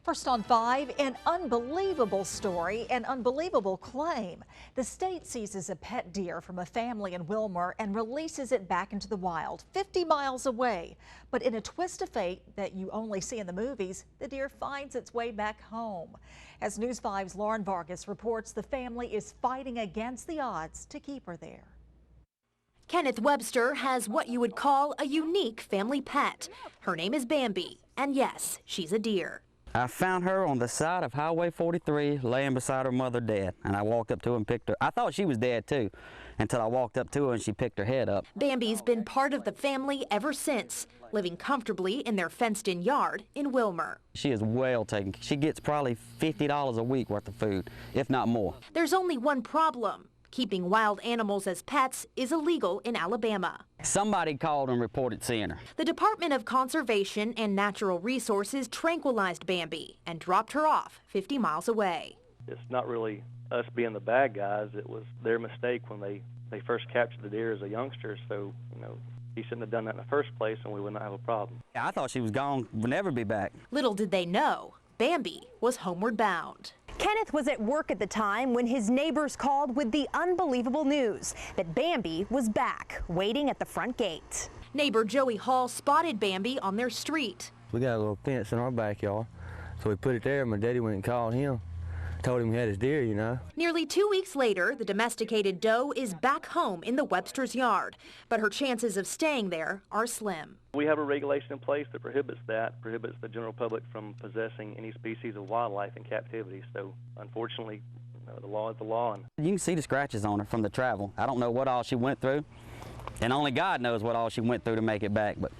First on 5, an unbelievable story, an unbelievable claim. The state seizes a pet deer from a family in Wilmer and releases it back into the wild, 50 miles away. But in a twist of fate that you only see in the movies, the deer finds its way back home. As News 5's Lauren Vargas reports, the family is fighting against the odds to keep her there. Kenneth Webster has what you would call a unique family pet. Her name is Bambi, and yes, she's a deer. I found her on the side of Highway 43, laying beside her mother dead, and I walked up to her and picked her. I thought she was dead too, until I walked up to her and she picked her head up. Bambi's been part of the family ever since, living comfortably in their fenced-in yard in Wilmer. She is well taken. She gets probably $50 a week worth of food, if not more. There's only one problem. Keeping wild animals as pets is illegal in Alabama. Somebody called and reported seeing her. The Department of Conservation and Natural Resources tranquilized Bambi and dropped her off 50 miles away. It's not really us being the bad guys. It was their mistake when they first captured the deer as a youngster. So, he shouldn't have done that in the first place and we would not have a problem. I thought she was gone, would never be back. Little did they know, Bambi was homeward bound. Kenneth was at work at the time when his neighbors called with the unbelievable news that Bambi was back, waiting at the front gate. Neighbor Joey Hall spotted Bambi on their street. We got a little fence in our backyard, so we put it there. My daddy went and called him, told him he had his deer, Nearly 2 weeks later, the domesticated doe is back home in the Webster's yard, but her chances of staying there are slim. We have a regulation in place that prohibits the general public from possessing any species of wildlife in captivity. So, unfortunately, the law is the law. You can see the scratches on her from the travel. I don't know what all she went through, and only God knows what all she went through to make it back, but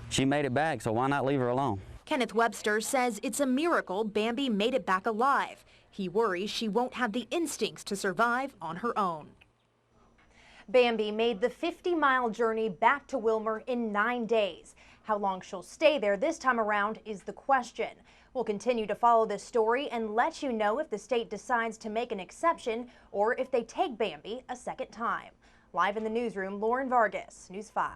she made it back, so why not leave her alone? Kenneth Webster says it's a miracle Bambi made it back alive. He worries she won't have the instincts to survive on her own. Bambi made the 50-mile journey back to Wilmer in 9 days. How long she'll stay there this time around is the question. We'll continue to follow this story and let you know if the state decides to make an exception or if they take Bambi a second time. Live in the newsroom, Lauren Vargas, News 5.